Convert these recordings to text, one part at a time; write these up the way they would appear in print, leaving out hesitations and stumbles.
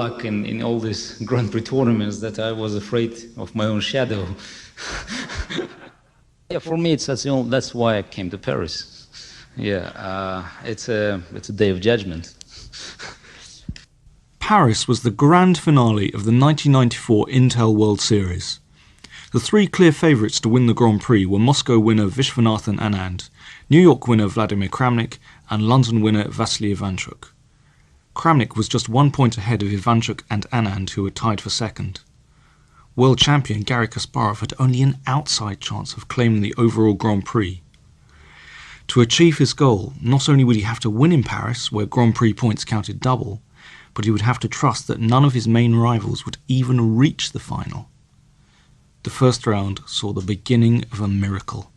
luck in all these Grand Prix tournaments that I was afraid of my own shadow. Yeah, for me, that's why I came to Paris. Yeah, it's a day of judgment. Paris was the grand finale of the 1994 Intel World Series. The three clear favourites to win the Grand Prix were Moscow winner Viswanathan Anand, New York winner Vladimir Kramnik, and London winner Vassily Ivanchuk. Kramnik was just 1 point ahead of Ivanchuk and Anand, who were tied for second. World champion Garry Kasparov had only an outside chance of claiming the overall Grand Prix. To achieve his goal, not only would he have to win in Paris, where Grand Prix points counted double, but he would have to trust that none of his main rivals would even reach the final. The first round saw the beginning of a miracle.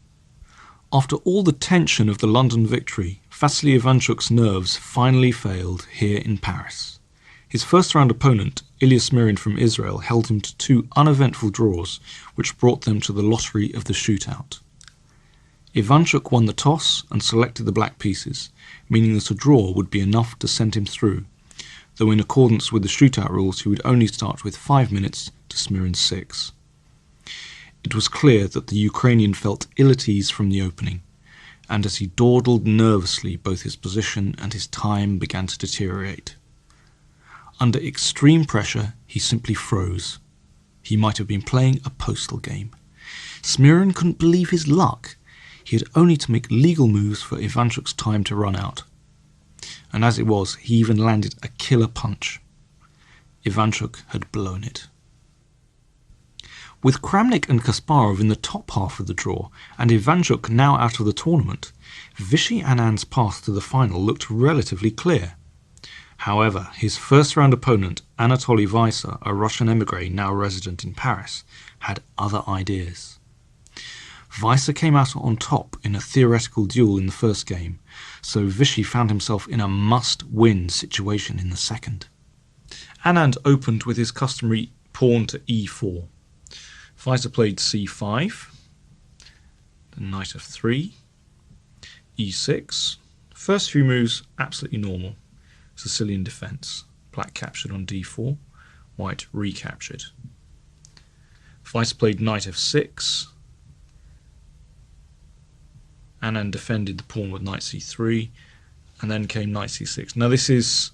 After all the tension of the London victory, Vassily Ivanchuk's nerves finally failed here in Paris. His first-round opponent, Ilya Smirin from Israel, held him to two uneventful draws, which brought them to the lottery of the shootout. Ivanchuk won the toss and selected the black pieces, meaning that a draw would be enough to send him through, though in accordance with the shootout rules he would only start with 5 minutes to Smirin's 6. It was clear that the Ukrainian felt ill at ease from the opening, and as he dawdled nervously, both his position and his time began to deteriorate. Under extreme pressure, he simply froze. He might have been playing a postal game. Smirin couldn't believe his luck. He had only to make legal moves for Ivanchuk's time to run out. And as it was, he even landed a killer punch. Ivanchuk had blown it. With Kramnik and Kasparov in the top half of the draw, and Ivanchuk now out of the tournament, Vishy Anand's path to the final looked relatively clear. However, his first-round opponent, Anatoly Vasyl, a Russian émigré now resident in Paris, had other ideas. Vasyl came out on top in a theoretical duel in the first game, so Vishy found himself in a must-win situation in the second. Anand opened with his customary pawn to e4. Vasyl played c5, then knight f3, e6. First few moves absolutely normal. Sicilian defence. Black captured on d4, white recaptured. Vasyl played knight f6. Anand defended the pawn with knight c3, and then came knight c6. Now this is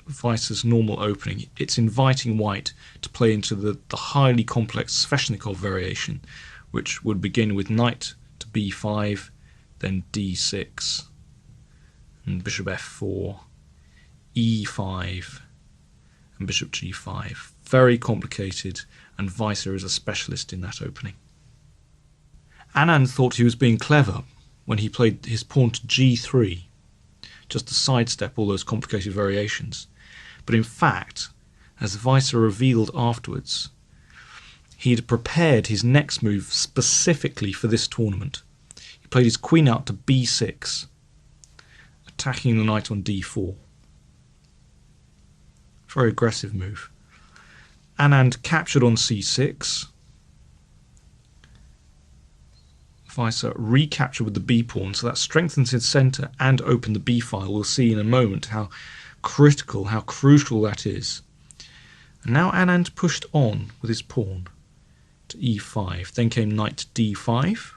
Vasyl's normal opening. It's inviting white to play into the highly complex Sveshnikov variation, which would begin with knight to b5, then d6, and bishop f4, e5, and bishop g5. Very complicated, and Vasyl is a specialist in that opening. Anand thought he was being clever when he played his pawn to g3, just to sidestep all those complicated variations. But in fact, as Vasyl revealed afterwards, he had prepared his next move specifically for this tournament. He played his queen out to b6, attacking the knight on d4. Very aggressive move. Anand captured on c6. Vasyl recaptured with the b-pawn, so that strengthens his centre and opened the b-file. We'll see in a moment how critical, how crucial that is. And now Anand pushed on with his pawn to e5. Then came knight to d5.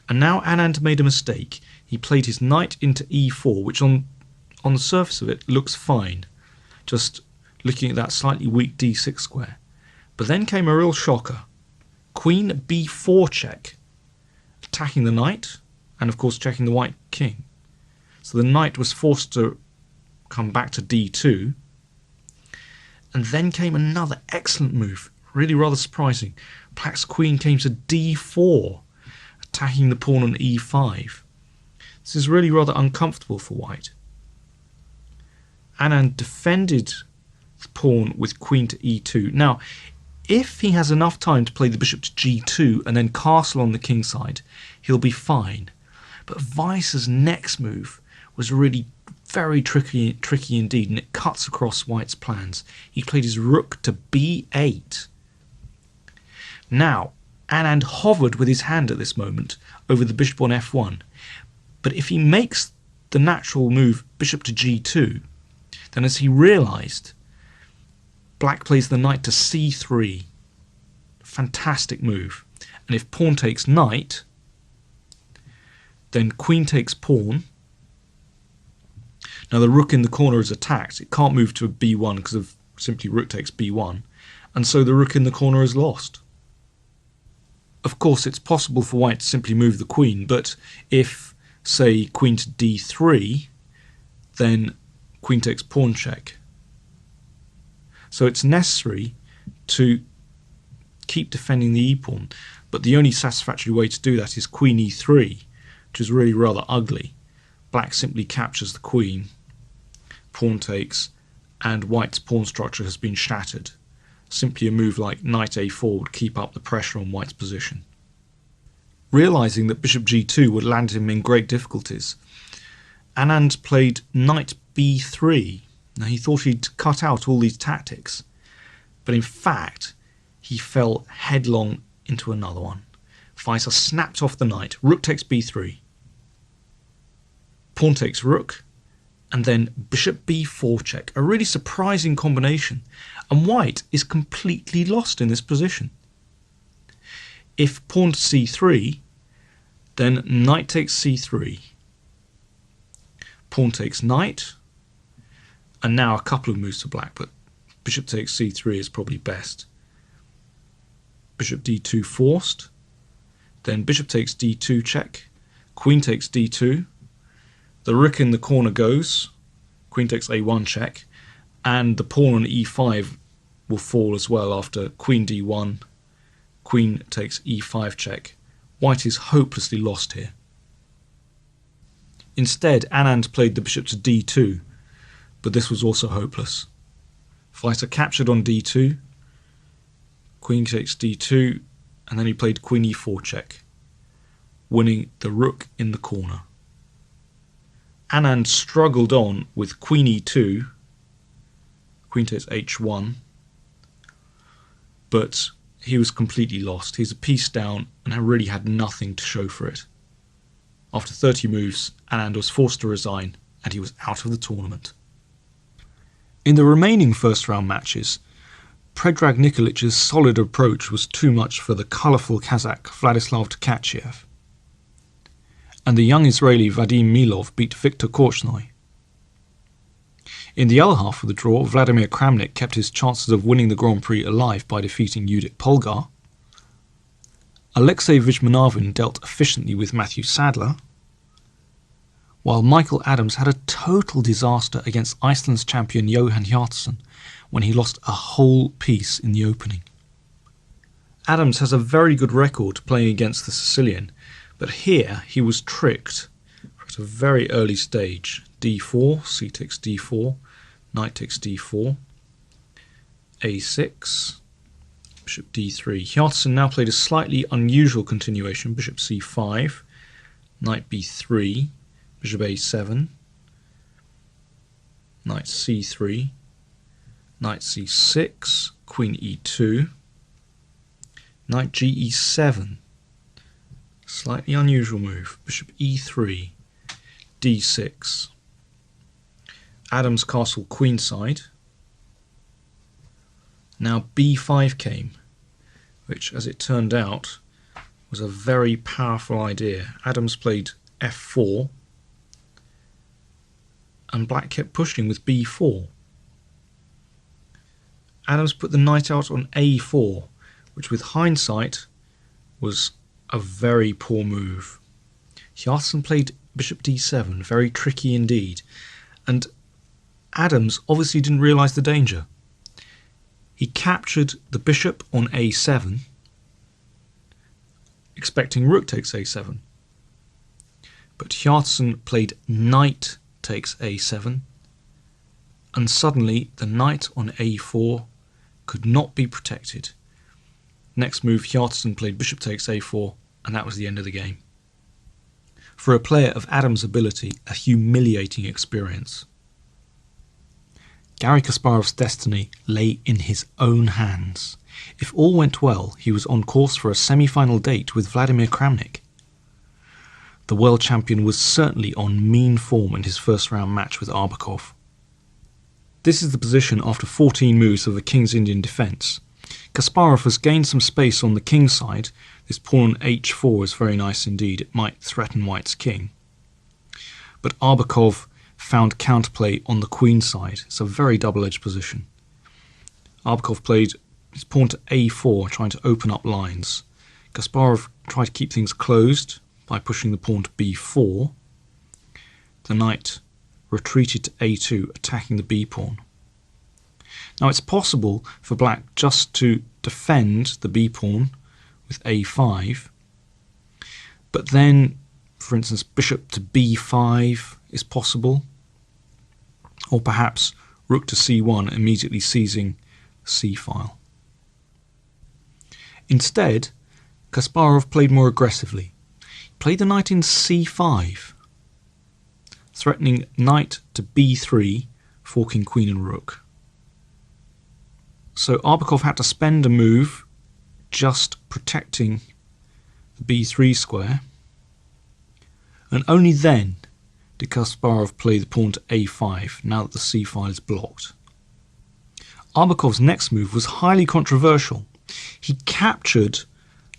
And now Anand made a mistake. He played his knight into e4, which on the surface of it looks fine, just looking at that slightly weak d6 square. But then came a real shocker. Queen b4 check, attacking the knight, and of course checking the white king. So the knight was forced to come back to d2. And then came another excellent move, really rather surprising. Black's queen came to d4, attacking the pawn on e5. This is really rather uncomfortable for white. Anand defended the pawn with queen to e2. Now, if he has enough time to play the bishop to g2 and then castle on the kingside, he'll be fine. But Vasyl's next move was really very tricky indeed, and it cuts across white's plans. He played his rook to b8. Now, Anand hovered with his hand at this moment over the bishop on f1. But if he makes the natural move bishop to g2, Then as he realised, black plays the knight to c3. Fantastic move. And if pawn takes knight, then queen takes pawn. Now the rook in the corner is attacked. It can't move to b1 because of simply rook takes b1. And so the rook in the corner is lost. Of course, it's possible for white to simply move the queen, but if, say, queen to d3, then queen takes pawn check. So it's necessary to keep defending the e-pawn, but the only satisfactory way to do that is queen e3, which is really rather ugly. Black simply captures the queen, pawn takes, and white's pawn structure has been shattered. Simply a move like knight a4 would keep up the pressure on white's position. Realising that bishop g2 would land him in great difficulties, Anand played knight b3. Now he thought he'd cut out all these tactics, but in fact he fell headlong into another one. Weiser snapped off the knight, rook takes b3, pawn takes rook, and then bishop b4 check. A really surprising combination, and white is completely lost in this position. If pawn to c3, then knight takes c3, pawn takes knight, and now a couple of moves to black, but bishop takes c3 is probably best. Bishop d2 forced, then bishop takes d2 check, queen takes d2, the rook in the corner goes, queen takes a1 check, and the pawn on e5 will fall as well after queen d1, queen takes e5 check. White is hopelessly lost here. Instead, Anand played the bishop to d2, but this was also hopeless. Weiser captured on d2, queen takes d2, and then he played queen e4 check, winning the rook in the corner. Anand struggled on with queen e2, queen takes h1, but he was completely lost. He's a piece down and really had nothing to show for it. After 30 moves, Anand was forced to resign and he was out of the tournament. In the remaining first round matches, Predrag Nikolic's solid approach was too much for the colourful Kazakh Vladislav Tkachiev, and the young Israeli Vadim Milov beat Viktor Korchnoi. In the other half of the draw, Vladimir Kramnik kept his chances of winning the Grand Prix alive by defeating Judith Polgar. Alexei Viswanathan dealt efficiently with Matthew Sadler, while Michael Adams had a total disaster against Iceland's champion Johan Hjorvarsson when he lost a whole piece in the opening. Adams has a very good record playing against the Sicilian, but here he was tricked at a very early stage. d4, c takes d4, knight takes d4, a6, bishop d3. Hjorvarsson now played a slightly unusual continuation, bishop c5, knight b3, bishop a7, knight c3, knight c6, queen e2, knight ge7, slightly unusual move, bishop e3, d6, Adams castle queenside. Now b5 came, which as it turned out was a very powerful idea. Adams played f4 and black kept pushing with b4. Adams put the knight out on a4, which with hindsight was a very poor move. Hjorvarsson played bishop d7, very tricky indeed, and Adams obviously didn't realise the danger. He captured the bishop on a7, expecting rook takes a7, but Hjorvarsson played knight takes a7, and suddenly the knight on a4 could not be protected. Next move, Hjorvarsson played bishop takes a4, and that was the end of the game. For a player of Adams' ability, a humiliating experience. Garry Kasparov's destiny lay in his own hands. If all went well, he was on course for a semi-final date with Vladimir Kramnik. The world champion was certainly on mean form in his first round match with Arbakov. This is the position after 14 moves of the king's Indian defence. Kasparov has gained some space on the king side. This pawn on h4 is very nice indeed. It might threaten white's king. But Arbakhov found counterplay on the queen side. It's a very double-edged position. Arbakhov played his pawn to a4, trying to open up lines. Kasparov tried to keep things closed by pushing the pawn to b4. The knight retreated to a2, attacking the b-pawn. Now it's possible for black just to defend the b-pawn with a5, but then, for instance, bishop to b5 is possible, or perhaps rook to c1, immediately seizing the c-file. Instead, Kasparov played more aggressively. He played the knight in c5, threatening knight to b3, forking queen and rook. So Arbakhov had to spend a move just protecting the b3 square, and only then did Kasparov play the pawn to a5, now that the c-file is blocked. Arbakhov's next move was highly controversial. He captured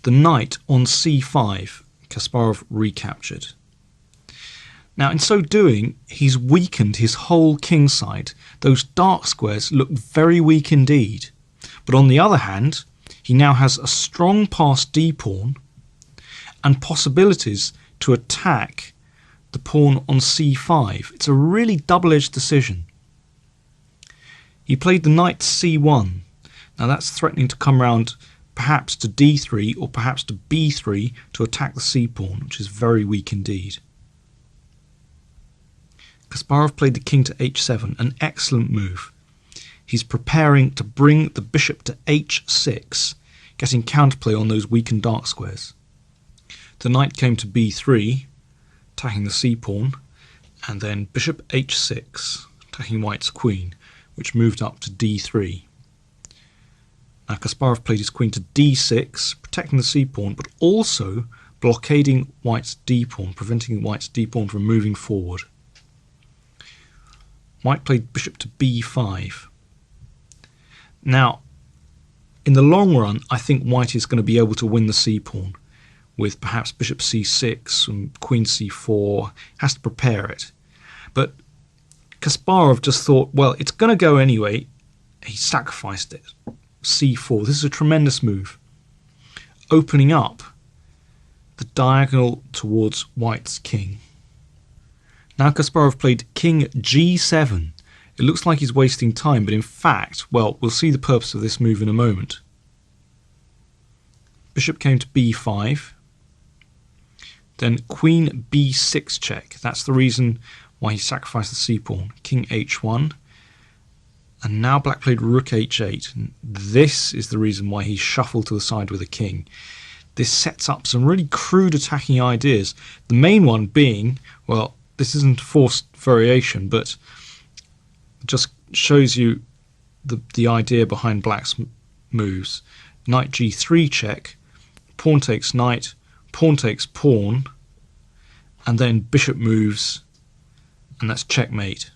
the knight on c5, Kasparov recaptured. Now, in so doing, he's weakened his whole king side. Those dark squares look very weak indeed. But on the other hand, he now has a strong passed d-pawn and possibilities to attack the pawn on c5. It's a really double-edged decision. He played the knight to c1. Now that's threatening to come round perhaps to d3 or perhaps to b3 to attack the c-pawn, which is very weak indeed. Kasparov played the king to h7, an excellent move. He's preparing to bring the bishop to h6, getting counterplay on those weakened dark squares. The knight came to b3, attacking the c-pawn, and then bishop h6, attacking white's queen, which moved up to d3. Now Kasparov played his queen to d6, protecting the c-pawn, but also blockading white's d-pawn, preventing white's d-pawn from moving forward. White played bishop to b5. Now, in the long run, I think white is going to be able to win the c-pawn with perhaps bishop c6 and queen c4, has to prepare it. But Kasparov just thought, well, it's going to go anyway. He sacrificed it. c4. This is a tremendous move, opening up the diagonal towards white's king. Now Kasparov played king g7. It looks like he's wasting time, but in fact, well, we'll see the purpose of this move in a moment. Bishop came to b5. Then queen b6 check. That's the reason why he sacrificed the c-pawn. King h1. And now black played rook h8. And this is the reason why he shuffled to the side with a king. This sets up some really crude attacking ideas. The main one being, well, this isn't forced variation, but it just shows you the idea behind black's moves. Knight g3 check, pawn takes knight, pawn takes pawn, and then bishop moves, and that's checkmate.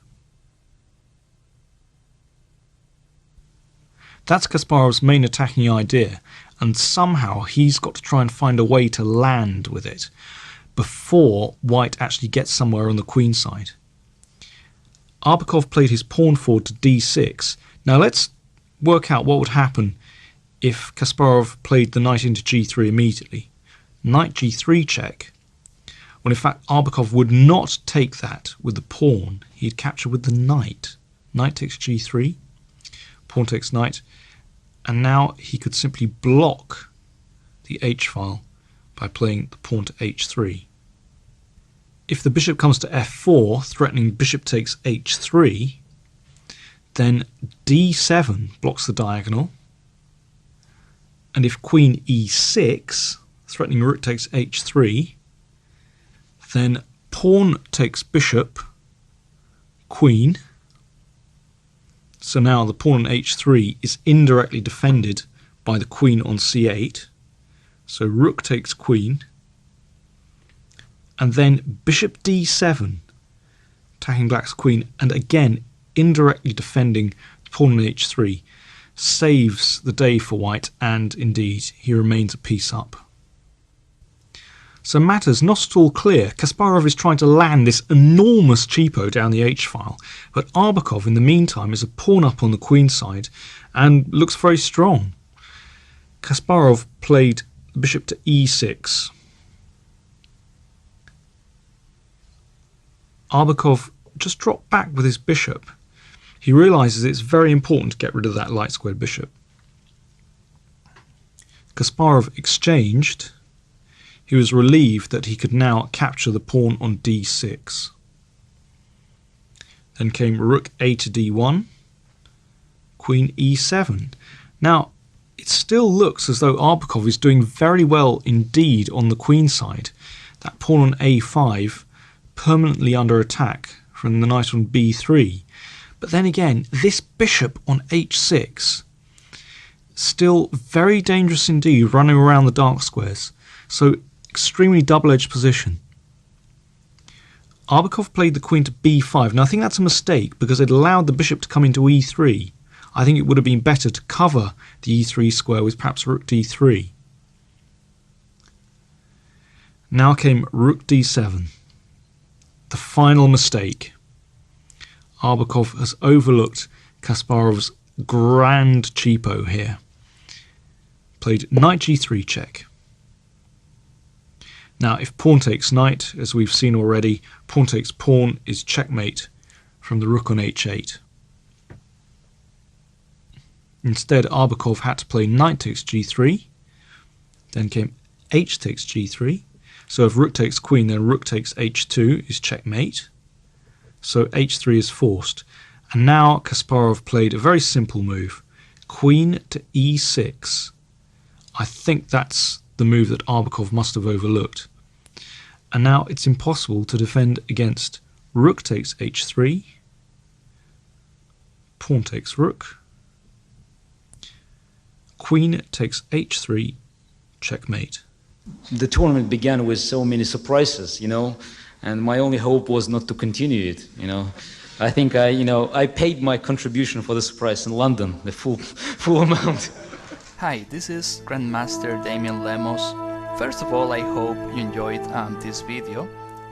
That's Kasparov's main attacking idea, and somehow he's got to try and find a way to land with it before white actually gets somewhere on the queen side. Arbakhov played his pawn forward to d6. Now let's work out what would happen if Kasparov played the knight into g3 immediately. Knight g3 check. Well, in fact, Arbakhov would not take that with the pawn. He'd capture with the knight. Knight takes g3, pawn takes knight, and now he could simply block the h-file by playing the pawn to h3. If the bishop comes to f4, threatening bishop takes h3, then d7 blocks the diagonal. And if queen e6, threatening rook takes h3, then pawn takes bishop, queen. So now the pawn on h3 is indirectly defended by the queen on c8. So rook takes queen. And then bishop d7, attacking black's queen. And again, indirectly defending the pawn on h3, saves the day for white, and indeed he remains a piece up. So matters not at all clear. Kasparov is trying to land this enormous cheapo down the h-file, but Arbakov in the meantime is a pawn up on the queen side and looks very strong. Kasparov played the bishop to e6. Arbakov just dropped back with his bishop. He realises it's very important to get rid of that light squared bishop. Kasparov exchanged. He was relieved that he could now capture the pawn on d6. Then came rook a to d1, queen e7. Now, it still looks as though Arbakov is doing very well indeed on the queen side. That pawn on a5 permanently under attack from the knight on b3. But then again, this bishop on h6, still very dangerous indeed, running around the dark squares. So extremely double-edged position. Arbakov played the queen to b5. Now I think that's a mistake because it allowed the bishop to come into e3. I think it would have been better to cover the e3 square with perhaps rook d3. Now came rook d7. The final mistake. Arbakov has overlooked Kasparov's grand cheapo here. Played knight g3 check. Now if pawn takes knight, as we've seen already, pawn takes pawn is checkmate from the rook on h8. Instead Arbakov had to play knight takes g3, then came h takes g3. So if rook takes queen, then rook takes h2 is checkmate. So h3 is forced. And now Kasparov played a very simple move. Queen to e6. I think that's the move that Arbakov must have overlooked. And now it's impossible to defend against rook takes h3, pawn takes rook, queen takes h3, checkmate. The tournament began with so many surprises, and my only hope was not to continue it, I think I paid my contribution for the surprise in London, the full amount. Hi, this is Grandmaster Damian Lemos. First of all, I hope you enjoyed this video.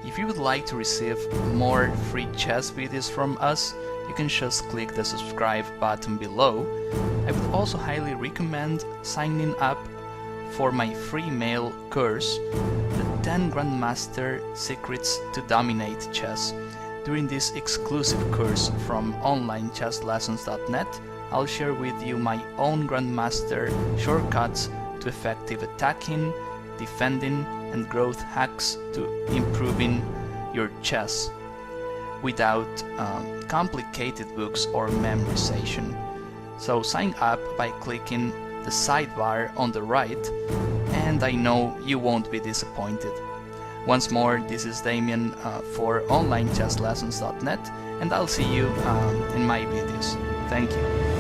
If you would like to receive more free chess videos from us, you can just click the subscribe button below. I would also highly recommend signing up for my free mail course, The 10 Grandmaster Secrets to Dominate Chess. During this exclusive course from onlinechesslessons.net, I'll share with you my own Grandmaster shortcuts to effective attacking, defending, and growth hacks to improving your chess without complicated books or memorization. So sign up by clicking the sidebar on the right, and I know you won't be disappointed. Once more, this is Damian for onlinechesslessons.net, and I'll see you in my videos. Thank you.